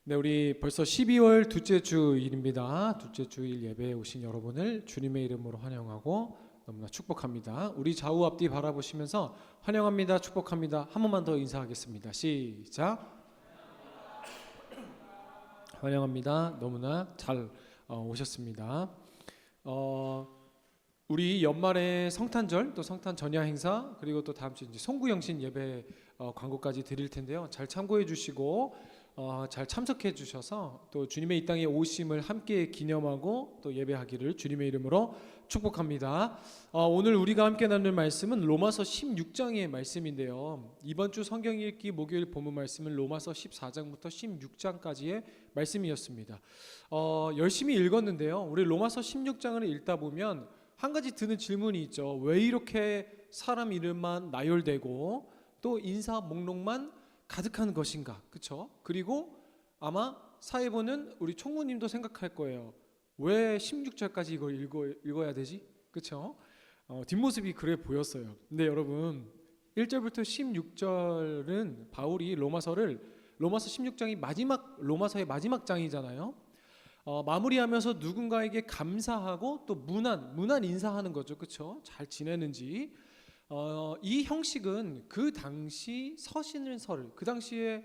네, 우리 벌써 12월 둘째 주일입니다. 둘째 주일 예배에 오신 여러분을 주님의 이름으로 환영하고 너무나 축복합니다. 우리 좌우 앞뒤 바라보시면서 환영합니다, 축복합니다. 한 번만 더 인사하겠습니다. 시작. 환영합니다. 너무나 잘 오셨습니다. 우리 연말에 성탄절 또 성탄 전야 행사 그리고 또 다음 주 이제 송구영신 예배 광고까지 드릴 텐데요. 잘 참고해 주시고 잘 참석해 주셔서 또 주님의 이 땅에 오심을 함께 기념하고 또 예배하기를 주님의 이름으로 축복합니다. 오늘 우리가 함께 나눌 말씀은 로마서 16장의 말씀인데요. 이번 주 성경 읽기 목요일 본문 말씀은 로마서 14장부터 16장까지의 말씀이었습니다. 열심히 읽었는데요. 우리 로마서 16장을 읽다 보면 한 가지 드는 질문이 있죠. 왜 이렇게 사람 이름만 나열되고 또 인사 목록만 가득한 것인가? 그렇죠? 그리고 아마 사회보는 우리 총무님도 생각할 거예요. 왜 16절까지 이걸 읽어야 되지? 그렇죠? 뒷모습이 그래 보였어요. 근데 여러분 1절부터 16절은 바울이 로마서 16장이 로마서의 마지막 장이잖아요. 마무리하면서 누군가에게 감사하고 또 문안 인사하는 거죠. 그렇죠? 잘 지내는지. 이 형식은 그 당시 서신서를, 그 당시에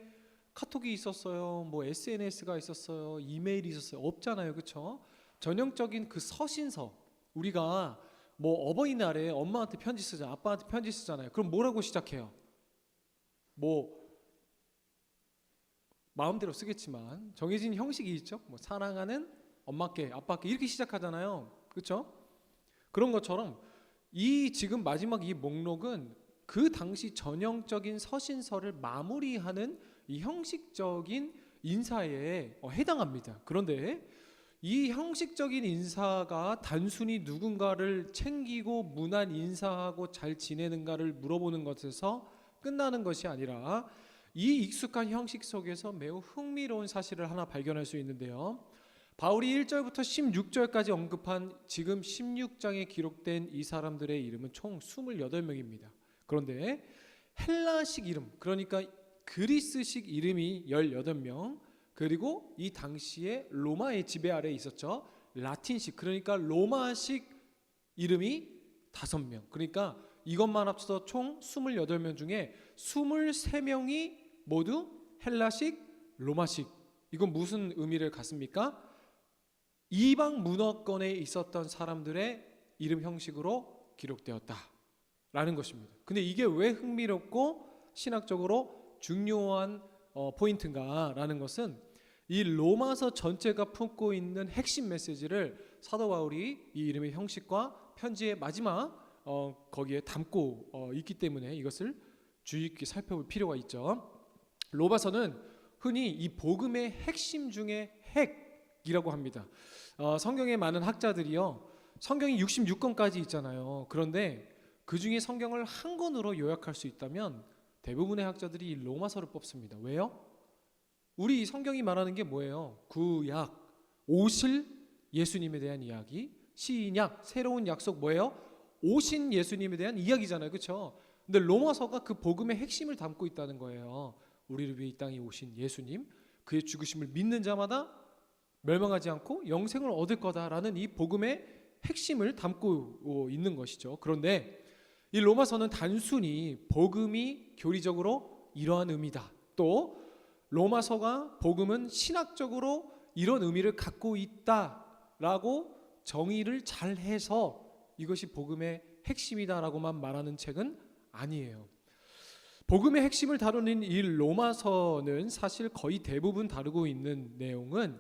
카톡이 있었어요, 뭐 SNS가 있었어요, 이메일이 있었어요, 없잖아요. 그렇죠? 전형적인 그 서신서, 우리가 뭐 어버이날에 엄마한테 편지 쓰잖아요, 아빠한테 편지 쓰잖아요. 그럼 뭐라고 시작해요? 뭐 마음대로 쓰겠지만 정해진 형식이 있죠. 뭐 사랑하는 엄마께, 아빠께 이렇게 시작하잖아요. 그렇죠? 그런 것처럼 이 지금 마지막 이 목록은 그 당시 전형적인 서신서를 마무리하는 이 형식적인 인사에 해당합니다. 그런데 이 형식적인 인사가 단순히 누군가를 챙기고 문안 인사하고 잘 지내는가를 물어보는 것에서 끝나는 것이 아니라 이 익숙한 형식 속에서 매우 흥미로운 사실을 하나 발견할 수 있는데요. 바울이 1절부터 16절까지 언급한 지금 16장에 기록된 이 사람들의 이름은 총 28명입니다. 그런데 헬라식 이름, 그러니까 그리스식 이름이 18명, 그리고 이 당시에 로마의 지배 아래에 있었죠. 라틴식, 그러니까 로마식 이름이 5명. 그러니까 이것만 합쳐서 총 28명 중에 23명이 모두 헬라식, 로마식. 이건 무슨 의미를 갖습니까? 이방 문화권에 있었던 사람들의 이름 형식으로 기록되었다라는 것입니다. 근데 이게 왜 흥미롭고 신학적으로 중요한 포인트인가라는 것은 이 로마서 전체가 품고 있는 핵심 메시지를 사도 바울이 이 이름의 형식과 편지의 마지막 거기에 담고 있기 때문에 이것을 주의 깊게 살펴볼 필요가 있죠. 로마서는 흔히 이 복음의 핵심 중에 핵이라고 합니다. 성경의 많은 학자들이요, 성경이 66권까지 있잖아요. 그런데 그 중에 성경을 한 권으로 요약할 수 있다면 대부분의 학자들이 이 로마서를 뽑습니다. 왜요? 우리 성경이 말하는 게 뭐예요? 구약, 오실 예수님에 대한 이야기, 신약, 새로운 약속 뭐예요? 오신 예수님에 대한 이야기잖아요. 그렇죠? 근데 로마서가 그 복음의 핵심을 담고 있다는 거예요. 우리를 위해 이 땅에 오신 예수님, 그의 죽으심을 믿는 자마다 멸망하지 않고 영생을 얻을 거다라는 이 복음의 핵심을 담고 있는 것이죠. 그런데 이 로마서는 단순히 복음이 교리적으로 이러한 의미다, 또 로마서가 복음은 신학적으로 이런 의미를 갖고 있다라고 정의를 잘 해서 이것이 복음의 핵심이다라고만 말하는 책은 아니에요. 복음의 핵심을 다루는 이 로마서는 사실 거의 대부분 다루고 있는 내용은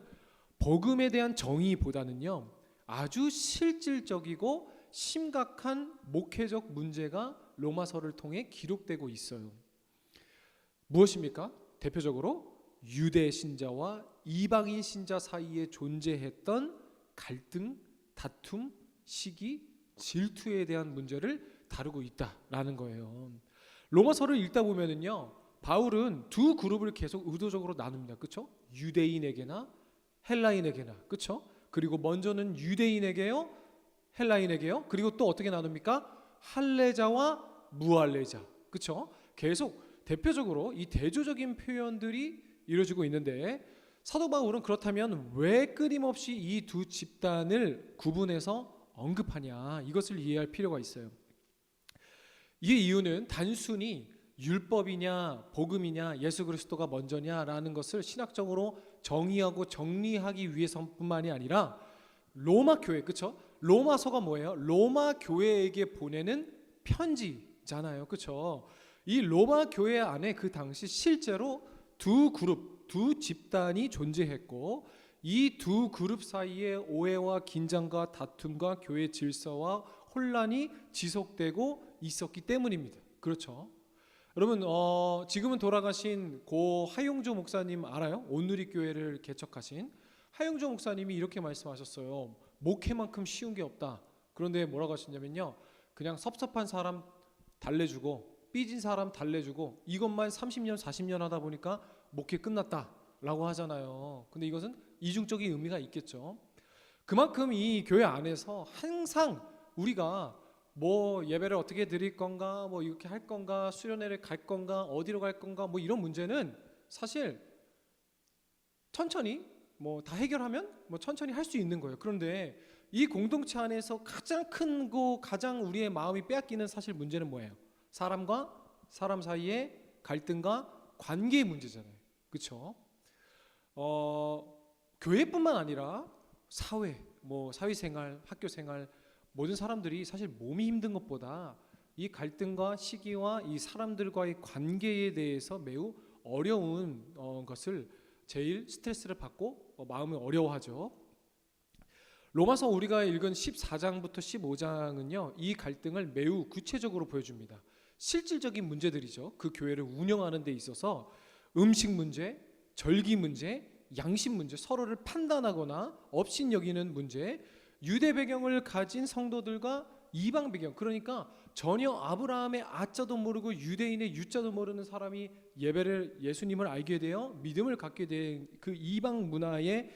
복음에 대한 정의보다는요, 아주 실질적이고 심각한 목회적 문제가 로마서를 통해 기록되고 있어요. 무엇입니까? 대표적으로 유대 신자와 이방인 신자 사이에 존재했던 갈등, 다툼, 시기, 질투에 대한 문제를 다루고 있다라는 거예요. 로마서를 읽다 보면은요, 바울은 두 그룹을 계속 의도적으로 나눕니다. 그렇죠? 유대인에게나 헬라인에게나. 그렇죠? 그리고 먼저는 유대인에게요, 헬라인에게요. 그리고 또 어떻게 나눕니까? 할례자와 무할례자. 그렇죠? 계속 대표적으로 이 대조적인 표현들이 이루어지고 있는데, 사도 바울은 그렇다면 왜 끊임없이 이 두 집단을 구분해서 언급하냐, 이것을 이해할 필요가 있어요. 이 이유는 단순히 율법이냐 복음이냐 예수 그리스도가 먼저냐라는 것을 신학적으로 정의하고 정리하기 위해서뿐만이 아니라 로마 교회, 그렇죠? 로마서가 뭐예요? 로마 교회에게 보내는 편지잖아요, 그렇죠? 이 로마 교회 안에 그 당시 실제로 두 그룹, 두 집단이 존재했고, 이 두 그룹 사이에 오해와 긴장과 다툼과 교회 질서와 혼란이 지속되고 있었기 때문입니다. 그렇죠? 여러분, 지금은 돌아가신 고 하용조 목사님 알아요? 온누리교회를 개척하신 하용조 목사님이 이렇게 말씀하셨어요. 목회만큼 쉬운 게 없다. 그런데 뭐라고 하셨냐면요, 그냥 섭섭한 사람 달래주고 삐진 사람 달래주고 이것만 30년 40년 하다 보니까 목회 끝났다라고 하잖아요. 근데 이것은 이중적인 의미가 있겠죠. 그만큼 이 교회 안에서 항상 우리가 뭐 예배를 어떻게 드릴 건가, 뭐 이렇게 할 건가, 수련회를 갈 건가, 어디로 갈 건가, 뭐 이런 문제는 사실 천천히 뭐 다 해결하면 뭐 천천히 할 수 있는 거예요. 그런데 이 공동체 안에서 가장 큰 거, 가장 우리의 마음이 빼앗기는 사실 문제는 뭐예요? 사람과 사람 사이의 갈등과 관계의 문제잖아요. 그렇죠? 교회뿐만 아니라 사회, 뭐 사회생활, 학교생활, 모든 사람들이 사실 몸이 힘든 것보다 이 갈등과 시기와 이 사람들과의 관계에 대해서 매우 어려운 것을 제일 스트레스를 받고 마음을 어려워하죠. 로마서 우리가 읽은 14장부터 15장은요, 이 갈등을 매우 구체적으로 보여줍니다. 실질적인 문제들이죠. 그 교회를 운영하는 데 있어서 음식 문제, 절기 문제, 양심 문제, 서로를 판단하거나 업신여기는 문제, 유대 배경을 가진 성도들과 이방 배경, 그러니까 전혀 아브라함의 아자도 모르고 유대인의 유자도 모르는 사람이 예수님을 알게 되어 믿음을 갖게 된 그 이방 문화의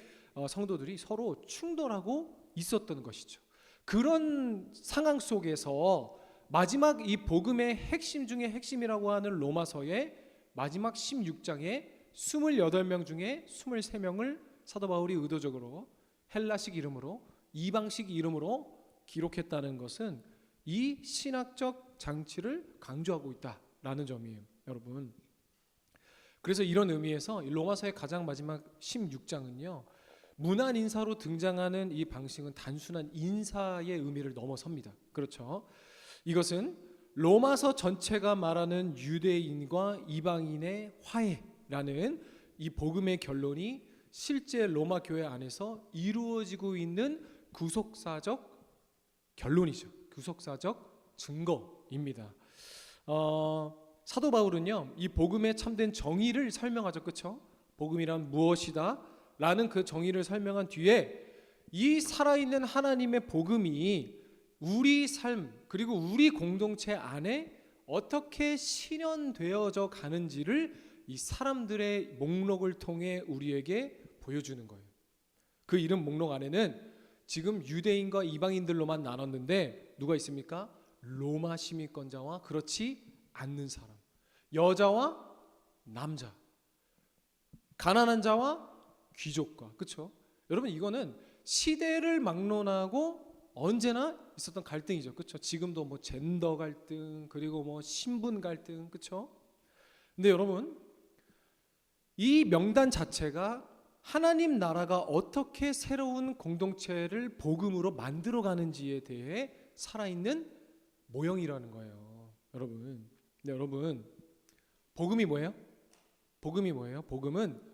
성도들이 서로 충돌하고 있었던 것이죠. 그런 상황 속에서 마지막 이 복음의 핵심 중에 핵심이라고 하는 로마서의 마지막 16장에 28명 중에 23명을 사도 바울이 의도적으로 헬라식 이름으로, 이방식 이름으로 기록했다는 것은 이 신학적 장치를 강조하고 있다라는 점이에요, 여러분. 그래서 이런 의미에서 로마서의 가장 마지막 16장은요, 문안 인사로 등장하는 이 방식은 단순한 인사의 의미를 넘어섭니다. 그렇죠? 이것은 로마서 전체가 말하는 유대인과 이방인의 화해라는 이 복음의 결론이 실제 로마 교회 안에서 이루어지고 있는 구속사적 결론이죠. 구속사적 증거입니다. 사도 바울은요, 이 복음의 참된 정의를 설명하죠. 그렇죠? 복음이란 무엇이다? 라는 그 정의를 설명한 뒤에 이 살아있는 하나님의 복음이 우리 삶 그리고 우리 공동체 안에 어떻게 실현되어져 가는지를 이 사람들의 목록을 통해 우리에게 보여주는 거예요. 그 이름 목록 안에는 지금 유대인과 이방인들로만 나눴는데 누가 있습니까? 로마 시민권자와 그렇지 않는 사람, 여자와 남자, 가난한 자와 귀족과, 그렇죠? 여러분, 이거는 시대를 막론하고 언제나 있었던 갈등이죠. 그렇죠? 지금도 뭐 젠더 갈등, 그리고 뭐 신분 갈등, 그렇죠? 근데 여러분, 이 명단 자체가 하나님 나라가 어떻게 새로운 공동체를 복음으로 만들어 가는지에 대해 살아있는 모형이라는 거예요, 여러분. 근데 여러분, 복음이 뭐예요? 복음이 뭐예요? 복음은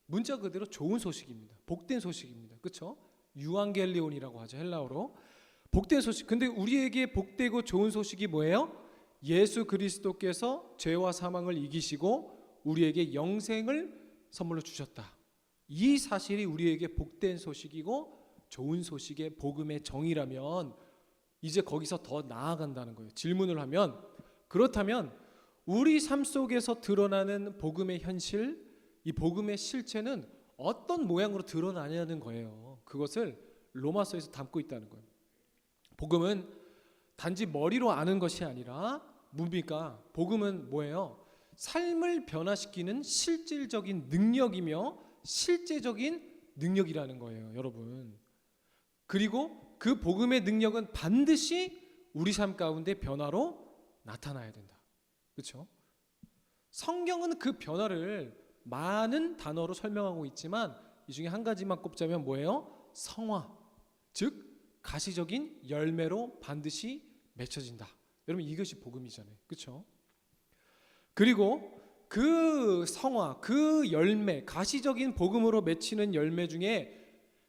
문자 그대로 좋은 소식입니다. 복된 소식입니다. 그렇죠? 유앙겔리온이라고 하죠, 헬라어로. 복된 소식. 근데 우리에게 복되고 좋은 소식이 뭐예요? 예수 그리스도께서 죄와 사망을 이기시고 우리에게 영생을 선물로 주셨다. 이 사실이 우리에게 복된 소식이고 좋은 소식의 복음의 정의라면 이제 거기서 더 나아간다는 거예요. 질문을 하면, 그렇다면 우리 삶 속에서 드러나는 복음의 현실, 이 복음의 실체는 어떤 모양으로 드러나냐는 거예요. 그것을 로마서에서 담고 있다는 거예요. 복음은 단지 머리로 아는 것이 아니라 뭡니까? 복음은 뭐예요? 삶을 변화시키는 실질적인 능력이며 실제적인 능력이라는 거예요, 여러분. 그리고 그 복음의 능력은 반드시 우리 삶 가운데 변화로 나타나야 된다. 그렇죠? 성경은 그 변화를 많은 단어로 설명하고 있지만 이 중에 한 가지만 꼽자면 뭐예요? 성화, 즉 가시적인 열매로 반드시 맺혀진다. 여러분, 이것이 복음이잖아요. 그렇죠? 그리고 그 성화, 그 열매, 가시적인 복음으로 맺히는 열매 중에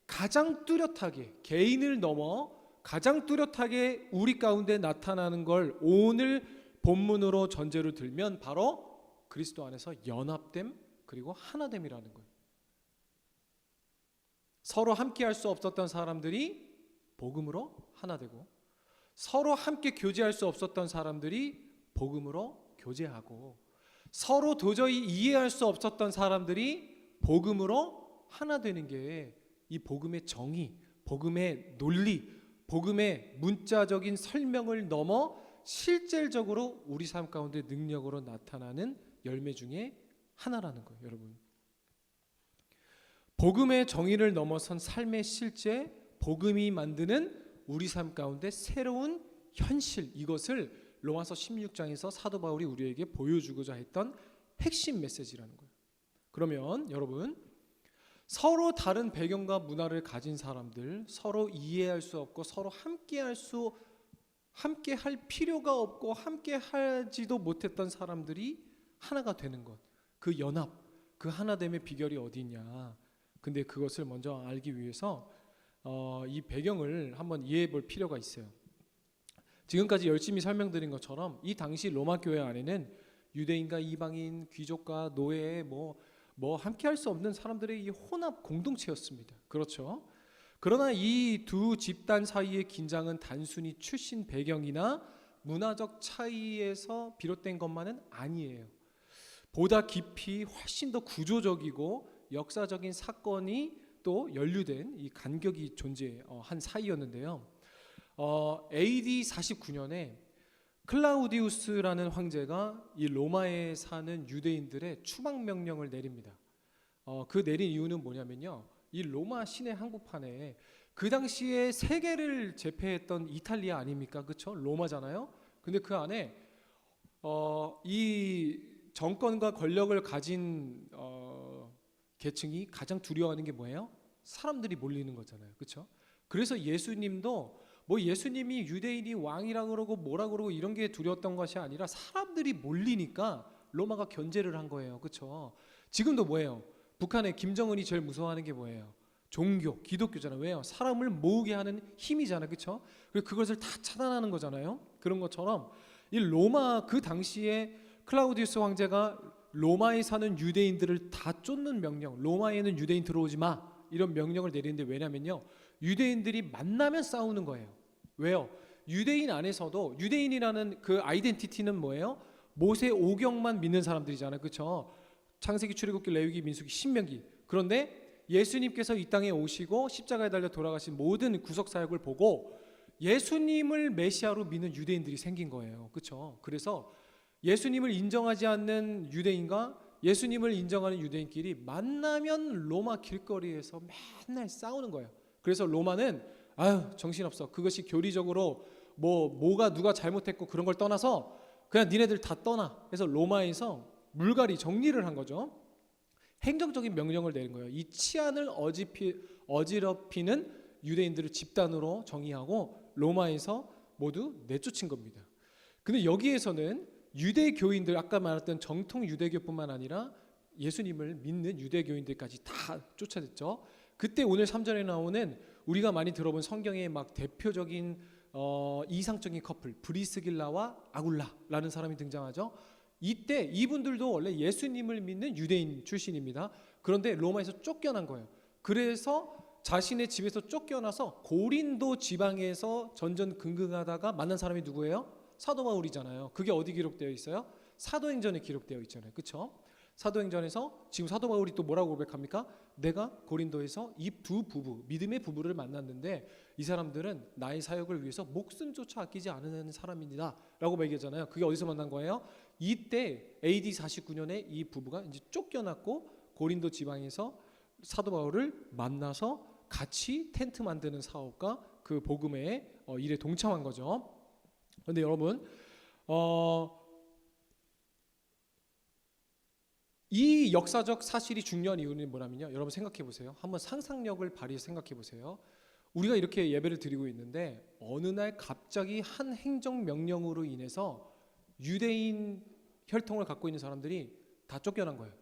가장 뚜렷하게, 개인을 넘어 가장 뚜렷하게 우리 가운데 나타나는 걸 오늘 본문으로 전제로 들면 바로 그리스도 안에서 연합됨, 그리고 하나됨이라는 거예요. 서로 함께 할 수 없었던 사람들이 복음으로 하나 되고, 서로 함께 교제할 수 없었던 사람들이 복음으로 교제하고, 서로 도저히 이해할 수 없었던 사람들이 복음으로 하나 되는 게 이 복음의 정의, 복음의 논리, 복음의 문자적인 설명을 넘어 실질적으로 우리 삶 가운데 능력으로 나타나는 열매 중에 하나라는 거예요, 여러분. 복음의 정의를 넘어선 삶의 실제, 복음이 만드는 우리 삶 가운데 새로운 현실, 이것을 로마서 16장에서 사도 바울이 우리에게 보여주고자 했던 핵심 메시지라는 거예요. 그러면 여러분, 서로 다른 배경과 문화를 가진 사람들, 서로 이해할 수 없고 서로 함께 할 필요가 없고 함께 하지도 못했던 사람들이 하나가 되는 것, 그 연합, 그 하나됨의 비결이 어디 있냐. 근데 그것을 먼저 알기 위해서 이 배경을 한번 이해해 볼 필요가 있어요. 지금까지 열심히 설명드린 것처럼 이 당시 로마 교회 안에는 유대인과 이방인, 귀족과 노예, 뭐 함께 할 수 없는 사람들의 이 혼합 공동체였습니다. 그렇죠? 그러나 이 두 집단 사이의 긴장은 단순히 출신 배경이나 문화적 차이에서 비롯된 것만은 아니에요. 보다 깊이 훨씬 더 구조적이고 역사적인 사건이 또 연루된 이 간격이 존재한 사이였는데요. AD 49년에 클라우디우스라는 황제가 이 로마에 사는 유대인들의 추방 명령을 내립니다. 그 내린 이유는 뭐냐면요, 이 로마 시내 한복판에 그 당시에 세계를 제패했던 이탈리아 아닙니까? 그렇죠? 로마잖아요. 근데 그 안에 이 정권과 권력을 가진 계층이 가장 두려워하는 게 뭐예요? 사람들이 몰리는 거잖아요. 그렇죠? 그래서 예수님도 예수님이 유대인이 왕이라 그러고 뭐라 그러고 이런 게 두려웠던 것이 아니라 사람들이 몰리니까 로마가 견제를 한 거예요. 그렇죠? 지금도 뭐예요? 북한의 김정은이 제일 무서워하는 게 뭐예요? 종교, 기독교잖아요. 왜요? 사람을 모으게 하는 힘이잖아요. 그렇죠? 그리고 그것을 다 차단하는 거잖아요. 그런 것처럼 이 로마, 그 당시에 클라우디우스 황제가 로마에 사는 유대인들을 다 쫓는 명령, 로마에는 유대인 들어오지 마, 이런 명령을 내리는데, 왜냐면요, 유대인들이 만나면 싸우는 거예요. 왜요? 유대인 안에서도 유대인이라는 그 아이덴티티는 뭐예요? 모세 오경만 믿는 사람들이잖아요. 그렇죠? 창세기, 출애굽기, 레위기, 민수기, 신명기. 그런데 예수님께서 이 땅에 오시고 십자가에 달려 돌아가신 모든 구속 사역을 보고 예수님을 메시아로 믿는 유대인들이 생긴 거예요. 그렇죠? 그래서 예수님을 인정하지 않는 유대인과 예수님을 인정하는 유대인끼리 만나면 로마 길거리에서 맨날 싸우는 거예요. 그래서 로마는 정신없어. 그것이 교리적으로 뭐가 누가 잘못했고 그런 걸 떠나서 그냥 니네들 다 떠나. 그래서 로마에서 물갈이 정리를 한 거죠. 행정적인 명령을 내린 거예요. 이 치안을 어지럽히는 유대인들을 집단으로 정의하고 로마에서 모두 내쫓은 겁니다. 근데 여기에서는 유대교인들, 아까 말했던 정통 유대교뿐만 아니라 예수님을 믿는 유대교인들까지 다 쫓아냈죠. 그때 오늘 3절에 나오는 우리가 많이 들어본 성경의 막 대표적인 이상적인 커플, 브리스길라와 아굴라라는 사람이 등장하죠. 이때 이분들도 원래 예수님을 믿는 유대인 출신입니다. 그런데 로마에서 쫓겨난 거예요. 그래서 자신의 집에서 쫓겨나서 고린도 지방에서 전전긍긍하다가 만난 사람이 누구예요? 사도 바울이잖아요. 그게 어디 기록되어 있어요? 사도행전에 기록되어 있잖아요. 그렇죠? 사도행전에서 지금 사도 바울이 또 뭐라고 고백합니까? 내가 고린도에서 이 두 부부, 믿음의 부부를 만났는데 이 사람들은 나의 사역을 위해서 목숨조차 아끼지 않는 사람입니다 라고 얘기하잖아요. 그게 어디서 만난 거예요? 이때 AD 49년에 이 부부가 이제 쫓겨났고 고린도 지방에서 사도 바울을 만나서 같이 텐트 만드는 사업과 그 복음의 일에 동참한 거죠. 그런데 여러분, 이 역사적 사실이 중요한 이유는 뭐냐면요. 여러분 생각해 보세요. 한번 상상력을 발휘해서 생각해 보세요. 우리가 이렇게 예배를 드리고 있는데 어느 날 갑자기 한 행정 명령으로 인해서 유대인 혈통을 갖고 있는 사람들이 다 쫓겨난 거예요.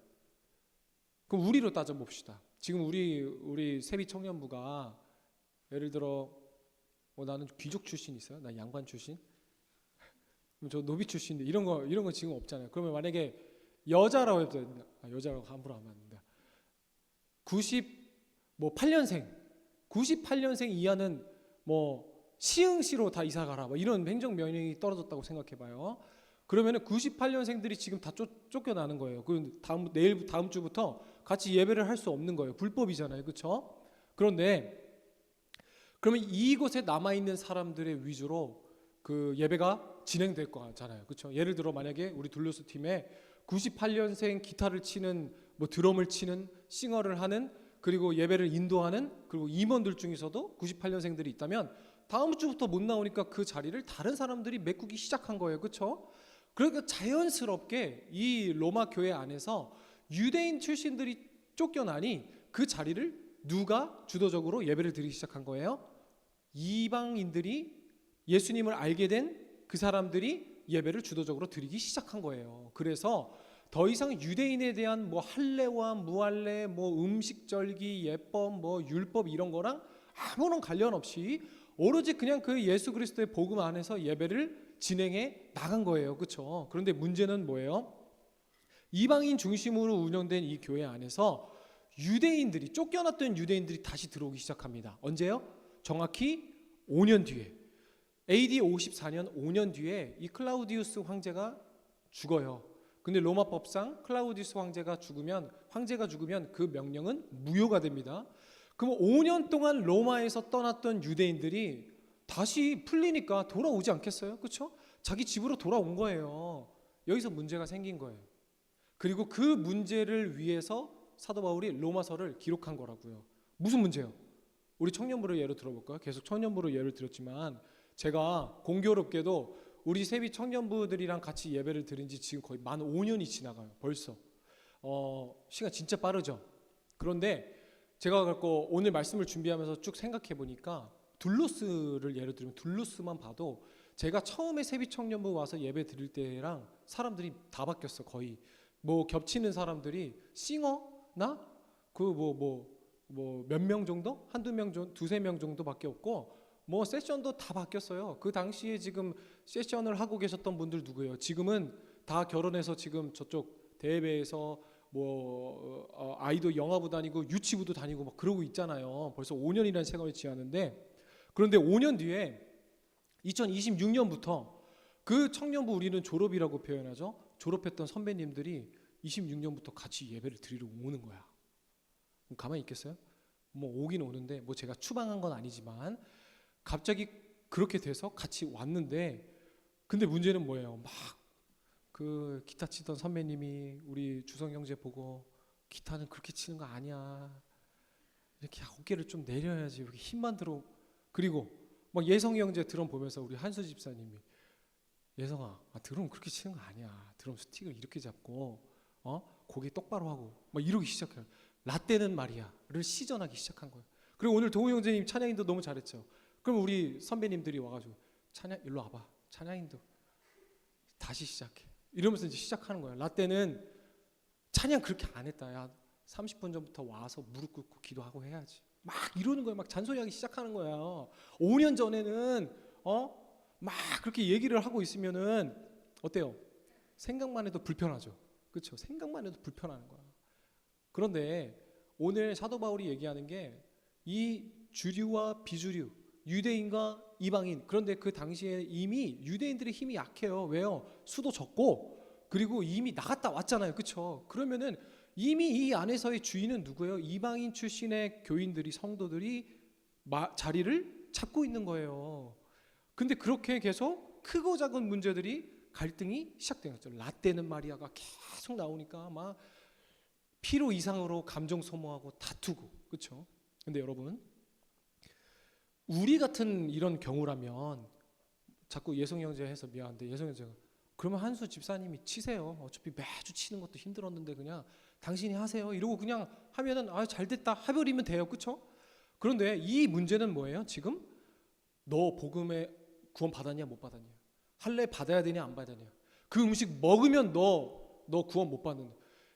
그럼 우리로 따져 봅시다. 지금 우리 세비 청년부가 예를 들어 나는 귀족 출신 있어요. 나 양반 출신. 그럼 저 노비 출신인데 이런 거 지금 없잖아요. 그러면 만약에 여자라고 해도 여자라고 함부로 하면 안 된다. 98년생 이하는 시흥시로 다 이사 가라. 이런 행정 명령이 떨어졌다고 생각해 봐요. 그러면은 98년생들이 지금 다 쫓겨나는 거예요. 그 다음 주부터 같이 예배를 할 수 없는 거예요. 불법이잖아요. 그렇죠? 그런데 그러면 이곳에 남아 있는 사람들의 위주로 그 예배가 진행될 거잖아요. 그렇죠? 예를 들어 만약에 우리 둘로스 팀에 98년생 기타를 치는 드럼을 치는 싱어를 하는 그리고 예배를 인도하는 그리고 임원들 중에서도 98년생들이 있다면 다음 주부터 못 나오니까 그 자리를 다른 사람들이 메꾸기 시작한 거예요. 그렇죠? 그러니까 자연스럽게 이 로마 교회 안에서 유대인 출신들이 쫓겨나니 그 자리를 누가 주도적으로 예배를 드리기 시작한 거예요? 이방인들이 예수님을 알게 된 그 사람들이 예배를 주도적으로 드리기 시작한 거예요. 그래서 더 이상 유대인에 대한 할례와 무할례, 음식절기, 예법, 율법 이런 거랑 아무런 관련 없이 오로지 그냥 그 예수 그리스도의 복음 안에서 예배를 진행해 나간 거예요. 그렇죠? 그런데 문제는 뭐예요? 이방인 중심으로 운영된 이 교회 안에서 쫓겨났던 유대인들이 다시 들어오기 시작합니다. 언제요? 정확히 5년 뒤에 AD 54년 5년 뒤에 이 클라우디우스 황제가 죽어요. 근데 로마법상 클라우디우스 황제가 죽으면 그 명령은 무효가 됩니다. 그럼 5년 동안 로마에서 떠났던 유대인들이 다시 풀리니까 돌아오지 않겠어요? 그렇죠? 자기 집으로 돌아온 거예요. 여기서 문제가 생긴 거예요. 그리고 그 문제를 위해서 사도 바울이 로마서를 기록한 거라고요. 무슨 문제요? 우리 청년부를 예로 들어볼까요? 계속 청년부로 예를 들었지만 제가 공교롭게도 우리 세비 청년부들이랑 같이 예배를 드린 지 지금 거의 만 5년이 지나가요. 벌써. 시간 진짜 빠르죠. 그런데 제가 갖고 오늘 말씀을 준비하면서 쭉 생각해 보니까 둘로스를 예를 들면 둘로스만 봐도 제가 처음에 세비 청년부 와서 예배 드릴 때랑 사람들이 다 바뀌었어. 거의 겹치는 사람들이 싱어나 몇 명 정도? 한두 명 정도, 두세 명 정도밖에 없고 세션도 다 바뀌었어요. 그 당시에 지금 세션을 하고 계셨던 분들 누구예요? 지금은 다 결혼해서 지금 저쪽 대회에서 아이도 영화부 다니고 유치부도 다니고 그러고 있잖아요. 벌써 5년이라는 세월이 지났는데 그런데 5년 뒤에 2026년부터 그 청년부 우리는 졸업이라고 표현하죠. 졸업했던 선배님들이 26년부터 같이 예배를 드리러 오는 거야. 그럼 가만히 있겠어요? 오긴 오는데 제가 추방한 건 아니지만 갑자기 그렇게 돼서 같이 왔는데 근데 문제는 뭐예요? 그 기타 치던 선배님이 우리 주성 형제 보고 기타는 그렇게 치는 거 아니야. 이렇게 어깨를 좀 내려야지. 이렇게 힘만 들어. 그리고 예성 형제 드럼 보면서 우리 한수 집사님이 예성아, 드럼 그렇게 치는 거 아니야. 드럼 스틱을 이렇게 잡고 고개 똑바로 하고 이러기 시작해요. 라떼는 말이야를 시전하기 시작한 거예요. 그리고 오늘 동우 형제님 찬양인도 너무 잘했죠. 그럼 우리 선배님들이 와가지고 일로 와봐. 찬양인도 다시 시작해. 이러면서 이제 시작하는 거야. 라떼는 찬양 그렇게 안 했다. 야, 30분 전부터 와서 무릎 꿇고 기도하고 해야지. 이러는 거야. 잔소리하기 시작하는 거야. 5년 전에는 그렇게 얘기를 하고 있으면은 어때요? 생각만 해도 불편하죠. 그렇죠? 생각만 해도 불편한 거야. 그런데 오늘 사도 바울이 얘기하는 게 이 주류와 비주류, 유대인과 이방인. 그런데 그 당시에 이미 유대인들의 힘이 약해요. 왜요? 수도 적고 그리고 이미 나갔다 왔잖아요. 그렇죠? 그러면은 이미 이 안에서의 주인은 누구예요? 이방인 출신의 교인들이 성도들이 자리를 잡고 있는 거예요. 근데 그렇게 계속 크고 작은 문제들이 갈등이 시작된 거죠. 라떼는 마리아가 계속 나오니까 필요 이상으로 감정 소모하고 다투고, 그렇죠? 근데 여러분, 우리 같은 이런 경우라면 자꾸 예성 형제 해서 미안한데 예성 형제가 그러면 한수 집사님이 치세요. 어차피 매주 치는 것도 힘들었는데 그냥 당신이 하세요. 이러고 그냥 하면은 잘 됐다 해버리면 돼요, 그렇죠? 그런데 이 문제는 뭐예요? 지금 너 복음에 구원 받았냐 못 받았냐? 할례 받아야 되냐 안 받아야 되냐? 그 음식 먹으면 너 구원 못 받는.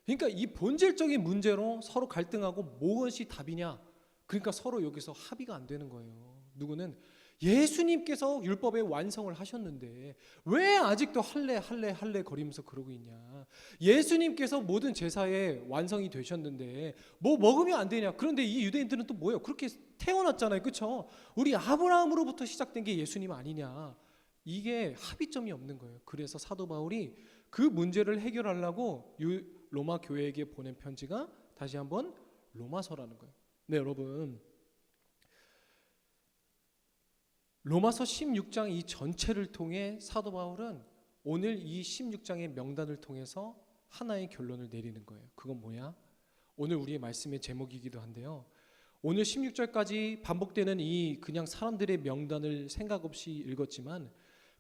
그러니까 이 본질적인 문제로 서로 갈등하고 무엇이 답이냐? 그러니까 서로 여기서 합의가 안 되는 거예요. 누구는 예수님께서 율법의 완성을 하셨는데 왜 아직도 할례 거리면서 그러고 있냐? 예수님께서 모든 제사의 완성이 되셨는데 뭐 먹으면 안 되냐? 그런데 이 유대인들은 또 뭐예요? 그렇게 태어났잖아요, 그렇죠? 우리 아브라함으로부터 시작된 게 예수님 아니냐? 이게 합의점이 없는 거예요. 그래서 사도 바울이 그 문제를 해결하려고 로마 교회에게 보낸 편지가 다시 한번 로마서라는 거예요. 네, 여러분. 로마서 16장 이 전체를 통해 사도 바울은 오늘 이 16장의 명단을 통해서 하나의 결론을 내리는 거예요. 그건 뭐야? 오늘 우리의 말씀의 제목이기도 한데요. 오늘 16절까지 반복되는 이 그냥 사람들의 명단을 생각 없이 읽었지만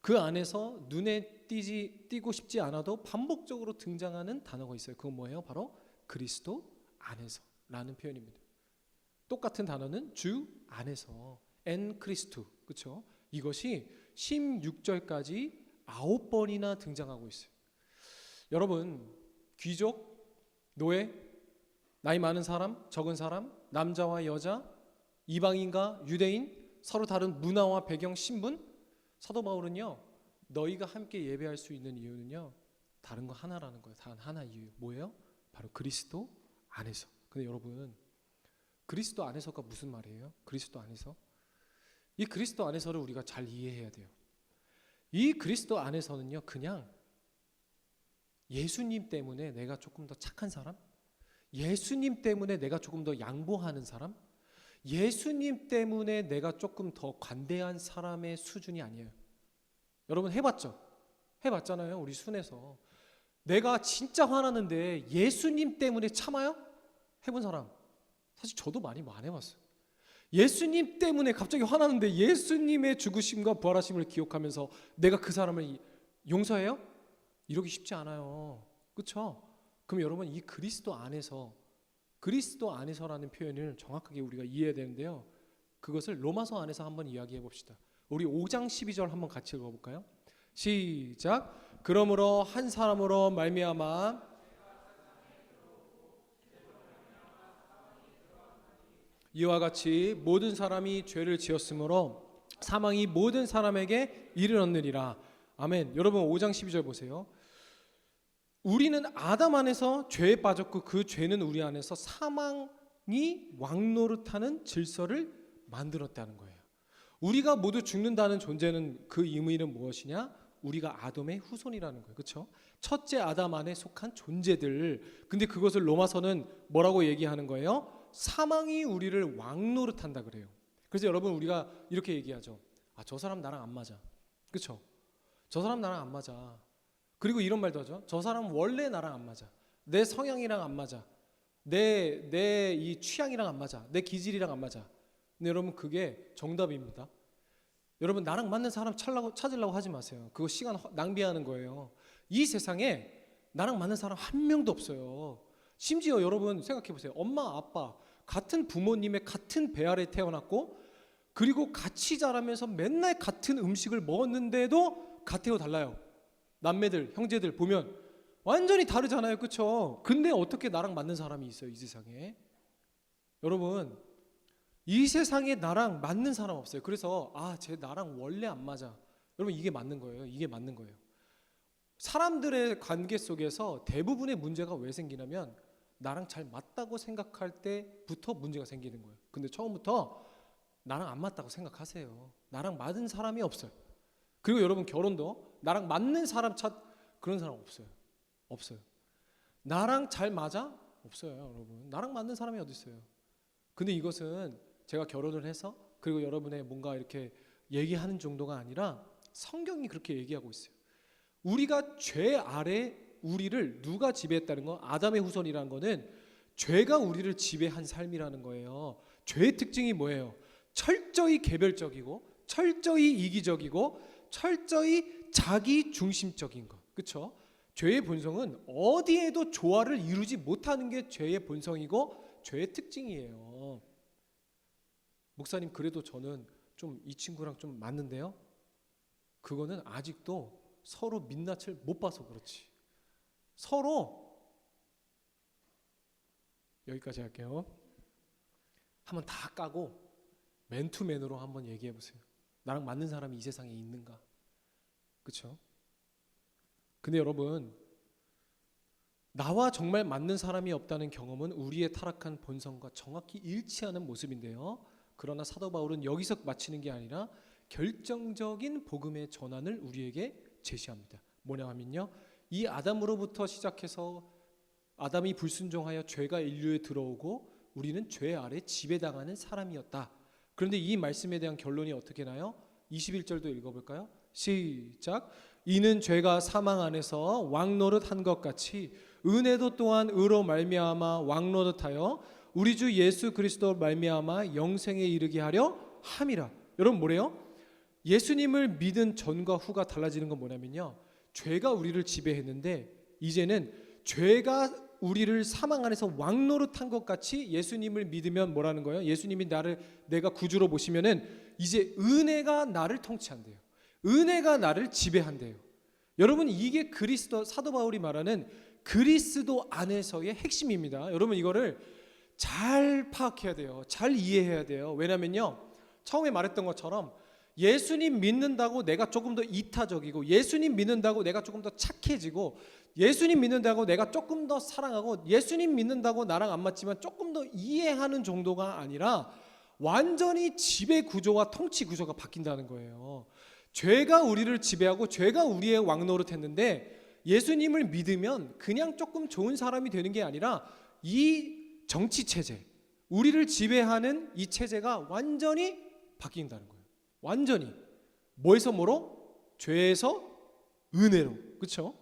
그 안에서 눈에 띄고 싶지 않아도 반복적으로 등장하는 단어가 있어요. 그건 뭐예요? 바로 그리스도 안에서라는 표현입니다. 똑같은 단어는 주 안에서 엔 크리스투, 그렇죠? 이것이 16절까지 9번이나 등장하고 있어요. 여러분, 귀족, 노예, 나이 많은 사람, 적은 사람, 남자와 여자, 이방인과 유대인, 서로 다른 문화와 배경, 신분, 사도 바울은요, 너희가 함께 예배할 수 있는 이유는요, 다른 거 하나라는 거예요. 단 하나 이유. 뭐예요? 바로 그리스도 안에서. 근데 여러분, 그리스도 안에서가 무슨 말이에요? 그리스도 안에서? 이 그리스도 안에서를 우리가 잘 이해해야 돼요. 이 그리스도 안에서는요, 그냥 예수님 때문에 내가 조금 더 착한 사람, 예수님 때문에 내가 조금 더 양보하는 사람, 예수님 때문에 내가 조금 더 관대한 사람의 수준이 아니에요. 여러분 해봤죠? 해봤잖아요. 우리 순에서 내가 진짜 화나는데 예수님 때문에 참아요? 해본 사람 사실 저도 많이 안 해봤어요. 예수님 때문에 갑자기 화나는데 예수님의 죽으심과 부활하심을 기억하면서 내가 그 사람을 용서해요? 이러기 쉽지 않아요. 그렇죠? 그럼 여러분 이 그리스도 안에서라는 표현을 정확하게 우리가 이해해야 되는데요. 그것을 로마서 안에서 한번 이야기해 봅시다. 우리 5장 12절 한번 같이 읽어볼까요? 시작. 그러므로 한 사람으로 말미암아 이와 같이 모든 사람이 죄를 지었으므로 사망이 모든 사람에게 이르렀느니라. 아멘. 여러분 5장 12절 보세요. 우리는 아담 안에서 죄에 빠졌고 그 죄는 우리 안에서 사망이 왕노릇하는 질서를 만들었다는 거예요. 우리가 모두 죽는다는 존재는 그 의미는 무엇이냐? 우리가 아담의 후손이라는 거예요. 그렇죠? 첫째 아담 안에 속한 존재들. 근데 그것을 로마서는 뭐라고 얘기하는 거예요? 사망이 우리를 왕노릇한다 그래요. 그래서 여러분 우리가 이렇게 얘기하죠. 저 사람 나랑 안 맞아. 그렇죠? 저 사람 나랑 안 맞아. 그리고 이런 말도 하죠. 저 사람 원래 나랑 안 맞아. 내 성향이랑 안 맞아. 내 이 취향이랑 안 맞아. 내 기질이랑 안 맞아. 근데 여러분 그게 정답입니다. 여러분 나랑 맞는 사람 찾으려고 하지 마세요. 그거 시간 낭비하는 거예요. 이 세상에 나랑 맞는 사람 한 명도 없어요. 심지어 여러분 생각해 보세요. 엄마 아빠 같은 부모님의 같은 배 아래 태어났고 그리고 같이 자라면서 맨날 같은 음식을 먹었는데도 같아요 달라요. 남매들 형제들 보면 완전히 다르잖아요. 그렇죠? 근데 어떻게 나랑 맞는 사람이 있어요 이 세상에? 여러분 이 세상에 나랑 맞는 사람 없어요. 그래서 쟤 나랑 원래 안 맞아. 여러분 이게 맞는 거예요. 이게 맞는 거예요. 사람들의 관계 속에서 대부분의 문제가 왜 생기냐면 나랑 잘 맞다고 생각할 때부터 문제가 생기는 거예요. 근데 처음부터 나랑 안 맞다고 생각하세요. 나랑 맞은 사람이 없어요. 그리고 여러분 결혼도 나랑 맞는 사람 그런 사람 없어요. 없어요. 나랑 잘 맞아? 없어요, 여러분. 나랑 맞는 사람이 어디 있어요? 근데 이것은 제가 결혼을 해서 그리고 여러분의 뭔가 이렇게 얘기하는 정도가 아니라 성경이 그렇게 얘기하고 있어요. 우리가 죄 아래 우리를 누가 지배했다는 거? 아담의 후손이라는 거는 죄가 우리를 지배한 삶이라는 거예요. 죄의 특징이 뭐예요? 철저히 개별적이고 철저히 이기적이고 철저히 자기 중심적인 것. 그렇죠? 죄의 본성은 어디에도 조화를 이루지 못하는 게 죄의 본성이고 죄의 특징이에요. 목사님, 그래도 저는 좀 이 친구랑 좀 맞는데요. 그거는 아직도 서로 민낯을 못 봐서 그렇지. 서로, 여기까지 할게요. 한번 다 까고 맨투맨으로 한번 얘기해 보세요. 나랑 맞는 사람이 이 세상에 있는가? 그렇죠? 근데 여러분, 나와 정말 맞는 사람이 없다는 경험은 우리의 타락한 본성과 정확히 일치하는 모습인데요. 그러나 사도 바울은 여기서 마치는 게 아니라 결정적인 복음의 전환을 우리에게 제시합니다. 뭐냐 하면요, 이 아담으로부터 시작해서 아담이 불순종하여 죄가 인류에 들어오고 우리는 죄 아래 지배당하는 사람이었다. 그런데 이 말씀에 대한 결론이 어떻게 나요? 21절도 읽어볼까요? 시작. 이는 죄가 사망 안에서 왕노릇한 것 같이 은혜도 또한 의로 말미암아 왕노릇하여 우리 주 예수 그리스도 말미암아 영생에 이르게 하려 함이라. 여러분, 뭐래요? 예수님을 믿은 전과 후가 달라지는 건 뭐냐면요, 죄가 우리를 지배했는데 이제는 죄가 우리를 사망 안에서 왕노릇한 것 같이 예수님을 믿으면 뭐라는 거예요? 예수님이 내가 구주로 보시면은 이제 은혜가 나를 통치한대요. 은혜가 나를 지배한대요. 여러분, 이게 그리스도, 사도 바울이 말하는 그리스도 안에서의 핵심입니다. 여러분, 이거를 잘 파악해야 돼요. 잘 이해해야 돼요. 왜냐면요, 처음에 말했던 것처럼 예수님 믿는다고 내가 조금 더 이타적이고, 예수님 믿는다고 내가 조금 더 착해지고, 예수님 믿는다고 내가 조금 더 사랑하고, 예수님 믿는다고 나랑 안 맞지만 조금 더 이해하는 정도가 아니라 완전히 지배 구조와 통치 구조가 바뀐다는 거예요. 죄가 우리를 지배하고 죄가 우리의 왕노릇했는데 예수님을 믿으면 그냥 조금 좋은 사람이 되는 게 아니라 이 정치 체제, 우리를 지배하는 이 체제가 완전히 바뀐다는 거예요. 완전히. 뭐에서 뭐로? 죄에서 은혜로. 그렇죠?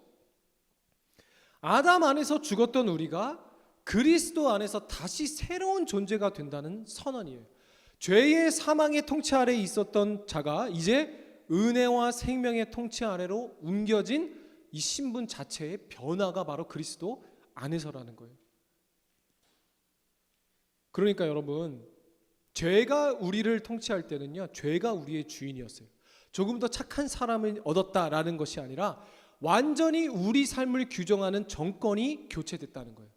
아담 안에서 죽었던 우리가 그리스도 안에서 다시 새로운 존재가 된다는 선언이에요. 죄의 사망의 통치 아래에 있었던 자가 이제 은혜와 생명의 통치 아래로 옮겨진 이 신분 자체의 변화가 바로 그리스도 안에서라는 거예요. 그러니까 여러분, 죄가 우리를 통치할 때는요, 죄가 우리의 주인이었어요. 조금 더 착한 사람을 얻었다라는 것이 아니라 완전히 우리 삶을 규정하는 정권이 교체됐다는 거예요.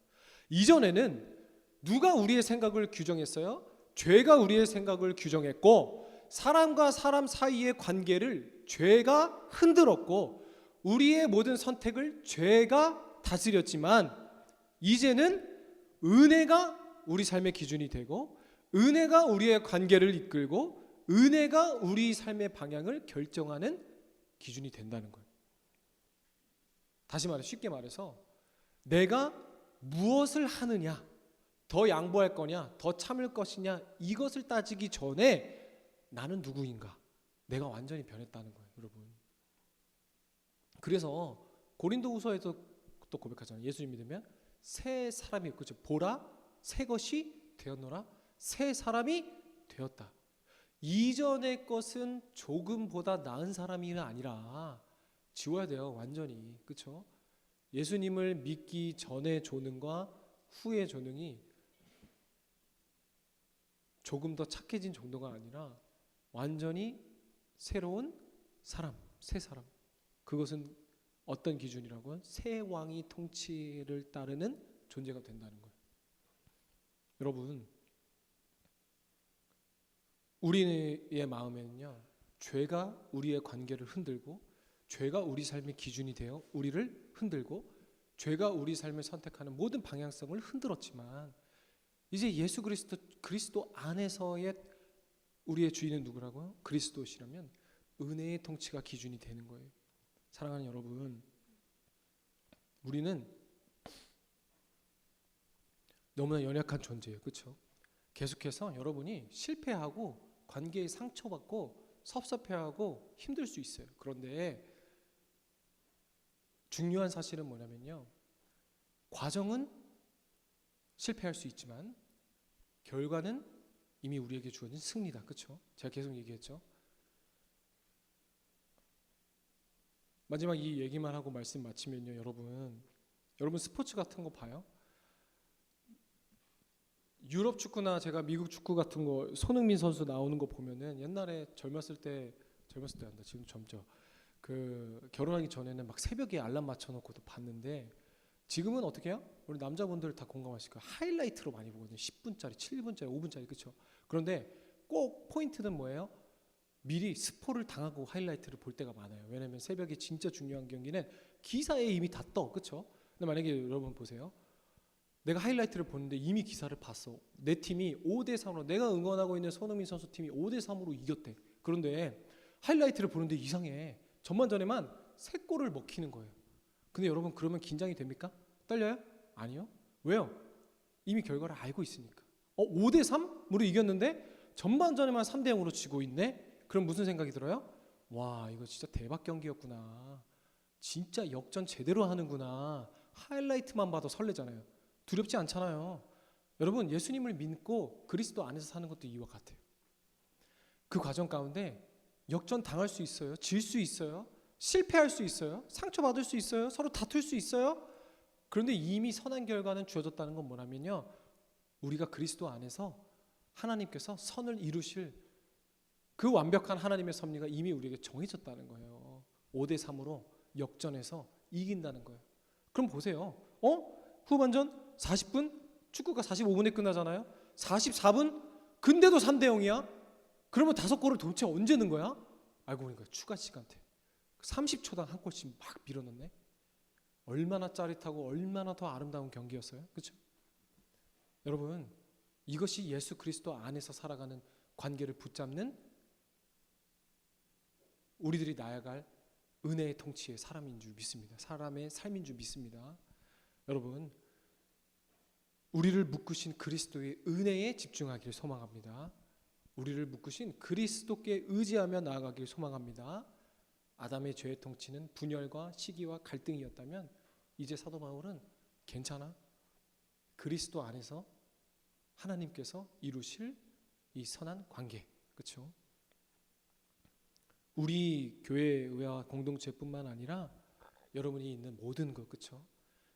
이전에는 누가 우리의 생각을 규정했어요? 죄가 우리의 생각을 규정했고, 사람과 사람 사이의 관계를 죄가 흔들었고, 우리의 모든 선택을 죄가 다스렸지만, 이제는 은혜가 우리 삶의 기준이 되고, 은혜가 우리의 관계를 이끌고, 은혜가 우리 삶의 방향을 결정하는 기준이 된다는 거예요. 다시 말해, 쉽게 말해서 내가 무엇을 하느냐, 더 양보할 거냐, 더 참을 것이냐, 이것을 따지기 전에 나는 누구인가, 내가 완전히 변했다는 거예요, 여러분. 그래서 고린도후서에서 또 고백하잖아요. 예수님 믿으면 새 사람이, 그렇죠? 보라, 새 것이 되었노라. 새 사람이 되었다. 이전의 것은 조금보다 나은 사람이 아니라 지워야 돼요, 완전히. 그렇죠? 예수님을 믿기 전의 조능과 후의 조능이 조금 더 착해진 정도가 아니라 완전히 새로운 사람, 새 사람. 그것은 어떤 기준이라고요? 새 왕이 통치를 따르는 존재가 된다는 거예요. 여러분, 우리의 마음에는요, 죄가 우리의 관계를 흔들고, 죄가 우리 삶의 기준이 되어 우리를 흔들고, 죄가 우리 삶을 선택하는 모든 방향성을 흔들었지만, 이제 예수 그리스도 안에서의 우리의 주인은 누구라고요? 그리스도시라면 은혜의 통치가 기준이 되는 거예요. 사랑하는 여러분, 우리는 너무나 연약한 존재예요. 그렇죠? 계속해서 여러분이 실패하고 관계에 상처받고 섭섭해하고 힘들 수 있어요. 그런데 중요한 사실은 뭐냐면요, 과정은 실패할 수 있지만 결과는 이미 우리에게 주어진 승리다. 그렇죠? 제가 계속 얘기했죠. 마지막 이 얘기만 하고 말씀 마치면요, 여러분 스포츠 같은 거 봐요? 유럽 축구나 제가 미국 축구 같은 거 손흥민 선수 나오는 거 보면은 옛날에 젊었을 때 한다. 지금 젊죠. 그 결혼하기 전에는 막 새벽에 알람 맞춰놓고도 봤는데 지금은 어떻게 해요? 우리 남자분들 다 공감하실 거예요. 하이라이트로 많이 보거든요. 10분짜리, 7분짜리, 5분짜리, 그렇죠? 그런데 꼭 포인트는 뭐예요? 미리 스포를 당하고 하이라이트를 볼 때가 많아요. 왜냐하면 새벽에 진짜 중요한 경기는 기사에 이미 다 떠, 그렇죠? 근데 만약에 여러분 보세요. 내가 하이라이트를 보는데 이미 기사를 봤어. 내 팀이 5대3으로, 내가 응원하고 있는 손흥민 선수 팀이 5대3으로 이겼대. 그런데 하이라이트를 보는데 이상해. 전반전에만 3골을 먹히는 거예요. 근데 여러분 그러면 긴장이 됩니까? 떨려요? 아니요. 왜요? 이미 결과를 알고 있으니까. 5대3으로 이겼는데 전반전에만 3대0으로 지고 있네? 그럼 무슨 생각이 들어요? 와, 이거 진짜 대박 경기였구나. 진짜 역전 제대로 하는구나. 하이라이트만 봐도 설레잖아요. 두렵지 않잖아요. 여러분 예수님을 믿고 그리스도 안에서 사는 것도 이와 같아요. 그 과정 가운데 역전 당할 수 있어요. 질 수 있어요. 실패할 수 있어요. 상처받을 수 있어요. 서로 다툴 수 있어요. 그런데 이미 선한 결과는 주어졌다는 건 뭐냐면요, 우리가 그리스도 안에서 하나님께서 선을 이루실 그 완벽한 하나님의 섭리가 이미 우리에게 정해졌다는 거예요. 5대3으로 역전해서 이긴다는 거예요. 그럼 보세요. 후반전 40분? 축구가 45분에 끝나잖아요. 44분? 근데도 3대0이야? 그러면 5골을 도대체 언제 넣은 거야? 알고 보니까 추가 시간대 30초당 한 골씩 막 밀어넣네. 얼마나 짜릿하고 얼마나 더 아름다운 경기였어요. 그렇죠? 여러분 이것이 예수 그리스도 안에서 살아가는 관계를 붙잡는 우리들이 나아갈 은혜의 통치의 사람인 줄 믿습니다. 사람의 삶인 줄 믿습니다. 여러분 우리를 묶으신 그리스도의 은혜에 집중하기를 소망합니다. 우리를 묶으신 그리스도께 의지하며 나아가기를 소망합니다. 아담의 죄의 통치는 분열과 시기와 갈등이었다면 이제 사도 바울은 괜찮아. 그리스도 안에서 하나님께서 이루실 이 선한 관계, 그렇죠? 우리 교회와 공동체뿐만 아니라 여러분이 있는 모든 것, 그렇죠?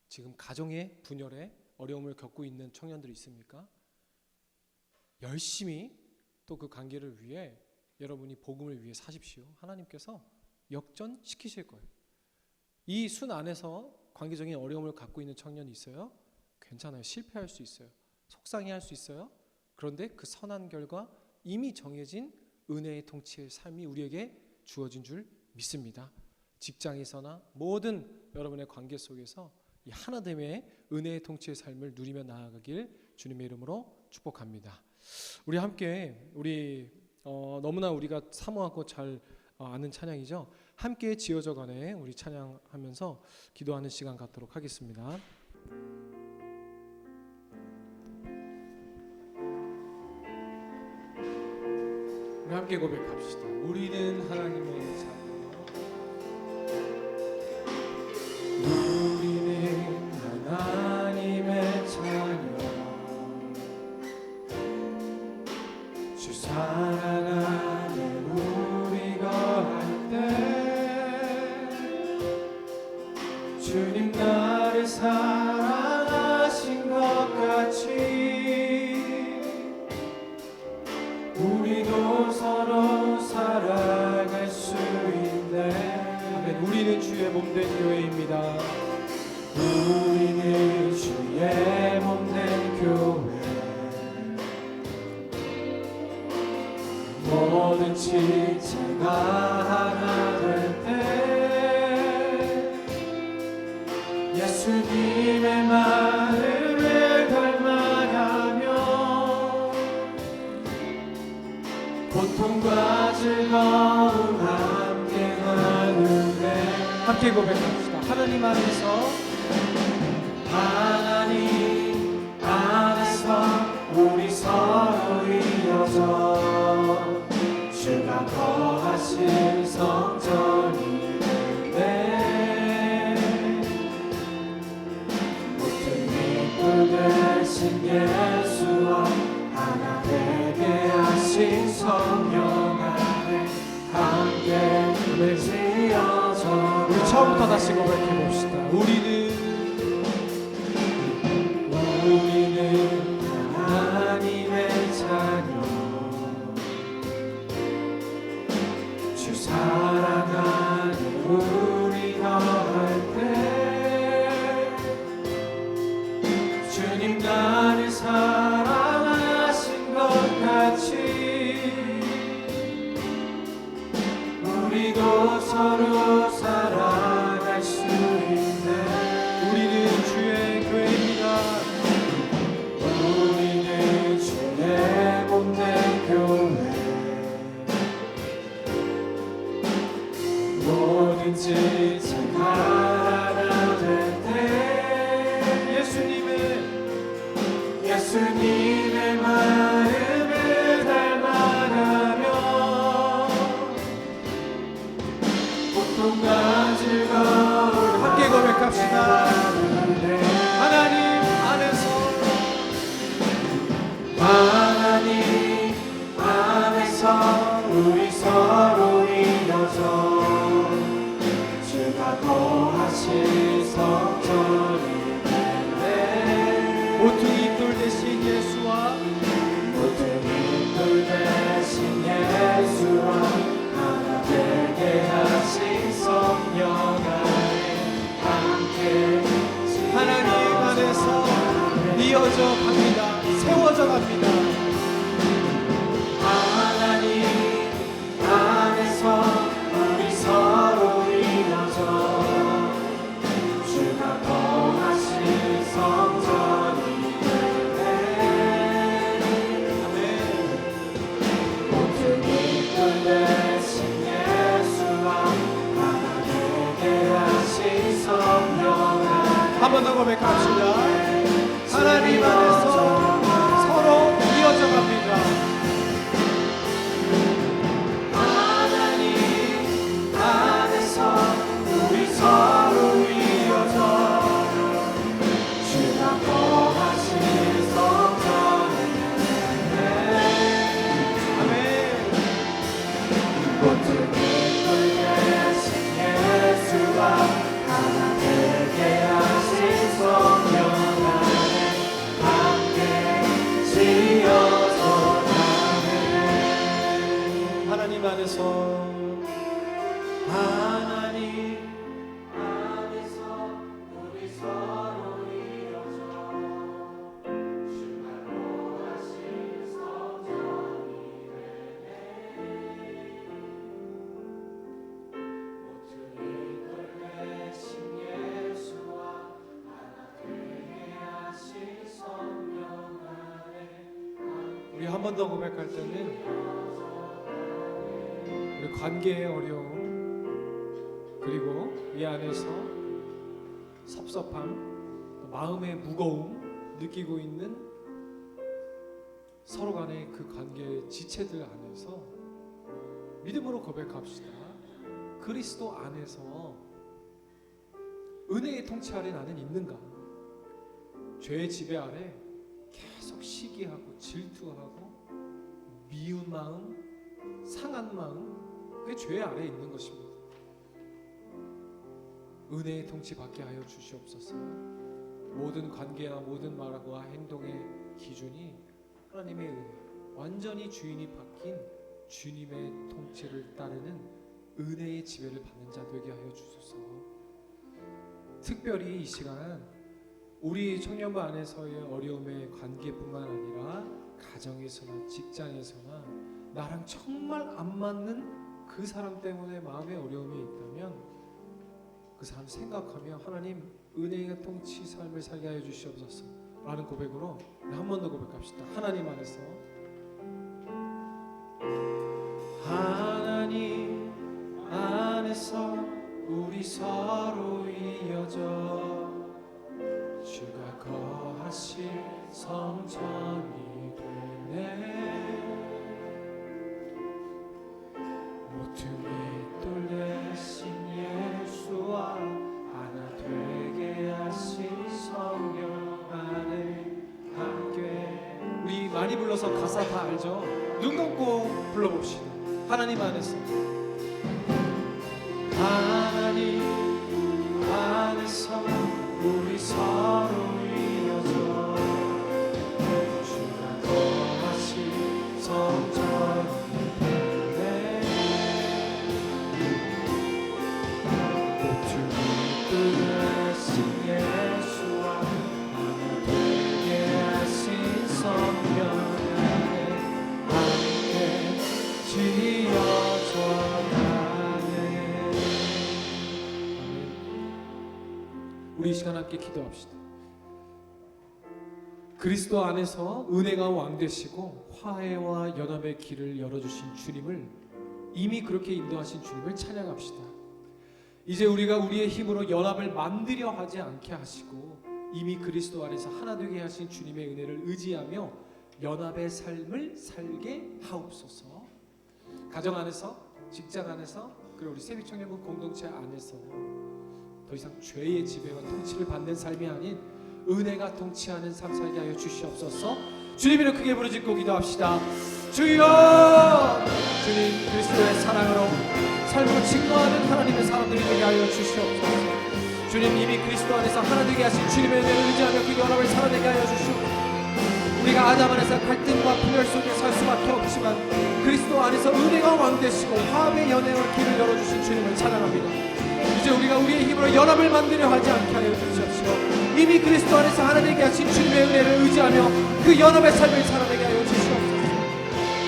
지금 가정의 분열에 어려움을 겪고 있는 청년들이 있습니까? 열심히 또 그 관계를 위해 여러분이 복음을 위해 사십시오. 하나님께서 역전시키실 거예요. 이 순 안에서 관계적인 어려움을 갖고 있는 청년이 있어요? 괜찮아요. 실패할 수 있어요. 속상해할 수 있어요. 그런데 그 선한 결과 이미 정해진 은혜의 통치의 삶이 우리에게 주어진 줄 믿습니다. 직장에서나 모든 여러분의 관계 속에서 이 하나됨의 은혜의 통치의 삶을 누리며 나아가길 주님의 이름으로 축복합니다. 우리 함께 너무나 우리가 사모하고 잘 아는 찬양이죠. 함께 지어져 가네 우리 찬양하면서 기도하는 시간 갖도록 하겠습니다. 우리 함께 고백합시다. 우리는 하나님의 자녀. 우리는 하나님의 자녀. 주 사랑하는 우리 거할 때 주님 나를 사랑하신 것 같이 우리도 서로 살아갈 수 있네. 아멘. 우리는 주의 몸된 교회입니다. 우리는 주의 몸된 교회. 모든 지체가 하나 될 때 예수님의 마음을 닮아가며 고통과 즐거움 함께 나누네. 함께 고백합시다. 하나님 안에서 우리 서로 이어져 주가 거하실 성전이 돼. 모든 이끌 대신 예수와 하나 되게 하신 성령 안에 함께 지어져. 우리 처음부터 다시 고백해 봅시다. 우리는 하나님의 자녀, 주 사랑하는 우리 너할 때 주님 나를 사랑하신 것 같이 우리도 서로 사랑할 수 있네. 우리는 주의 교회입니다. 우리는 주의 몸된 교회, 뭐든지 잘 하나 될 때 예수님의 마음을 닮아가며 고통과 즐거움 함께 고백합시다. 하나님 안에서 우리 서로 이어져 주가 거하신 성전이 되네. 모퉁이 돌 대신 예수와 모퉁이 돌 대신 예수와 하나 되게 하신 성령 안에 함께 하나님 안에서 이어져 갑니다. 세워져 갑니다. 하나님 안에서 우리 서로 이어져 주가 거하신 성전이 되네. 모퉁이 돌 대신 예수와 하나 되게 하신 성령 안에 한 번 더 고백합시다. 하나님 안에서 서로 이어져 갑니다. 하나님 안에서 우리 서로 이어져 주가 거하신 성전이 되네. 아멘. 모퉁이 돌 대신 예수와 하나 되게 하신 성령 안에 함께 지어져 가네. 하나님 안에서 하나님 안에서 우리 서로 이어져 주가 거하신 성전이 되네. 모퉁이 돌 대신 예수와 하나 되게 하신 성령 안에 우리 한 번 더 고백할 때는 우리 관계의 어려움 그리고 이 안에서 섭섭함, 또 마음의 무거움 느끼고 있는 서로 간의 그 관계의 지체들 안에서 믿음으로 고백합시다. 그리스도 안에서 은혜의 통치 아래 나는 있는가? 죄의 지배 아래 계속 시기하고 질투하고 미운 마음, 상한 마음, 그게 죄 아래에 있는 것입니다. 은혜의 통치 받게 하여 주시옵소서. 모든 관계와 모든 말과 행동의 기준이 하나님의 은혜, 완전히 주인이 바뀐 주님의 통치를 따르는 은혜의 지배를 받는 자 되게 하여 주소서. 특별히 이 시간 우리 청년부 안에서의 어려움의 관계뿐만 아니라 가정에서나 직장에서나 나랑 정말 안 맞는 그 사람 때문에 마음의 어려움이 있다면 그 사람 생각하며 하나님 은혜의 통치 삶을 살게 하여 주시옵소서 라는 고백으로 한 번 더 고백합시다. 하나님 안에서 하나님 안에서 우리 서로 이어져 주가 거하신 성전이 되네. 모퉁이 돌 대신 예수와 하나 되게 하신 성령 안에 함께 많이 불러서 가사 다 알죠? 눈 감고 불러봅시다. 하나님 안에서. 하나님 안에서 우리 서로 이어져 주가 거하신 성전이 되네. 오투기쁘신 예수와 하나 되게 하신 성령 안에 함께 지어져 우리 이 시간 함께 기도합시다. 그리스도 안에서 은혜가 왕되시고 화해와 연합의 길을 열어주신 주님을, 이미 그렇게 인도하신 주님을 찬양합시다. 이제 우리가 우리의 힘으로 연합을 만들려 하지 않게 하시고 이미 그리스도 안에서 하나 되게 하신 주님의 은혜를 의지하며 연합의 삶을 살게 하옵소서. 가정 안에서, 직장 안에서, 그리고 우리 세비청년부 공동체 안에서 더 이상 죄의 지배와 통치를 받는 삶이 아닌 은혜가 통치하는 삶 살게 하여 주시옵소서. 주님 이름 크게 부르짖고 기도합시다. 주여! 주님, 그리스도의 사랑으로 삶으로 증거하는 하나님의 사람들이 되게 하여 주시옵소서. 주님, 이미 그리스도 안에서 하나 되게 하신 주님의 은혜를 의지하며 그 연합을 살아내게 하여 주시옵소서. 우리가 아담 안에서 갈등과 분열 속에 살 수밖에 없지만 그리스도 안에서 은혜가 왕되시고 화합의 연애와 길을 열어주신 주님을 찬양합니다. 이제 우리가 우리의 힘으로 연합을 만들려 하지 않게 하여 주시옵시고 이미 그리스도 안에서 하나 되게 하신 주님의 은혜를 의지하며 그 연합의 삶을 살아내게 하여 주시옵소서.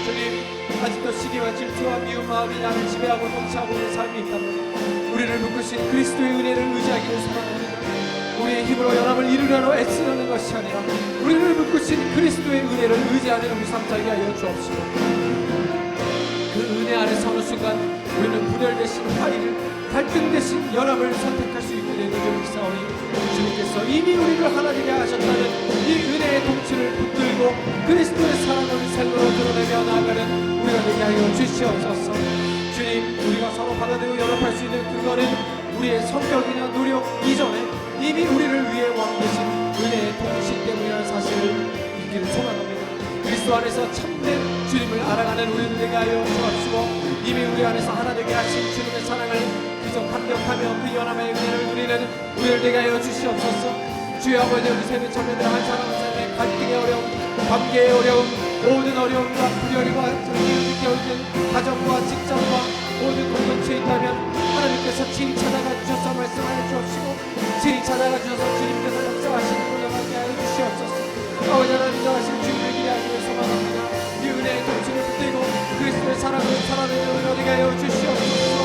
주님, 아직도 시기와 질투와 미운 마음이 나를 지배하고 통치하고 있는 삶이 있다면 우리를 묶으신 그리스도의 은혜를 의지하기를 소망합니다. 우리의 힘으로 연합을 이루려고 애쓰려는 것이 아니라 우리를 묶으신 그리스도의 은혜를 의지하는 우리 삶 살게 하여 주옵시고 그 은혜 안에서 어느 순간 우리는 분열 대신 화해를, 갈등 대신 연합을 선택할 수 있게 되는 줄 믿사오니 주님께서 이미 우리를 하나 되게 하셨다는 이 은혜의 통치를 붙들고 그리스도의 사랑을 삶으로 드러내며 나아가는 우리가 되게 하여 주시옵소서. 주님, 우리가 서로 받아들이고 연합할 수 있는 그거는 우리의 성격이나 노력 이전에 이미 우리를 위해 왕되신 은혜의 통치 때문이라는 사실을 믿기를 소망합니다. 그리스도 안에서 참된 주님을 알아가는 우리를 되게 하여 주옵시고 이미 우리 안에서 하나 되게 하신 주님의 사랑을 그저 감격하며 그 연합의 은혜를 누리는 우리를 되게 하여 주시옵소서. 주여 아버지, 우리 세대 청년들 한 사람 한 사람의 갈등의 어려움, 관계의 어려움, 모든 어려움과 분열과 정리를 느껴오는 가정과 직장과 모든 공동체에 있다면 하나님께서 친히 찾아가 주셔서 말씀하여 주옵시고 친히 찾아가 주셔서 주님께서 역사하시는 분을 하게 하여 주시옵소서. 아버지 하나님 인정하신 주님의 길에 하기를 소망합니다. 이 은혜의 통치를 붙들고 그리스도의 사랑을 살아내는 은혜를 되게 하여 주시옵소서.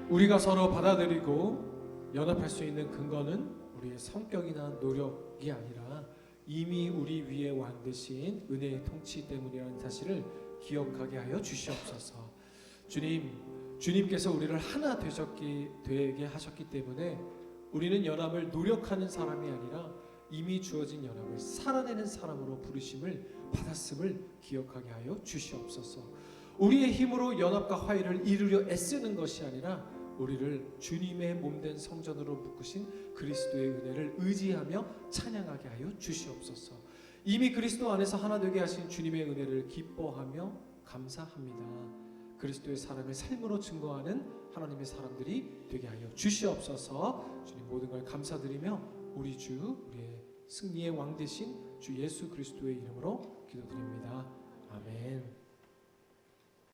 우리가 서로 받아들이고 연합할 수 있는 근거는 우리의 성격이나 노력이 아니라 이미 우리 위에 왕되신 은혜의 통치 때문이라는 사실을 기억하게 하여 주시옵소서. 주님께서 우리를 하나 되게 하셨기 때문에 우리는 연합을 노력하는 사람이 아니라 이미 주어진 연합을 살아내는 사람으로 부르심을 받았음을 기억하게 하여 주시옵소서. 우리의 힘으로 연합과 화해를 이루려 애쓰는 것이 아니라 우리를 주님의 몸된 성전으로 묶으신 그리스도의 은혜를 의지하며 찬양하게 하여 주시옵소서. 이미 그리스도 안에서 하나 되게 하신 주님의 은혜를 기뻐하며 감사합니다. 그리스도의 사랑을 삶으로 증거하는 하나님의 사람들이 되게 하여 주시옵소서. 주님, 모든 걸 감사드리며 우리의 승리의 왕 되신 주 예수 그리스도의 이름으로 기도드립니다. 아멘.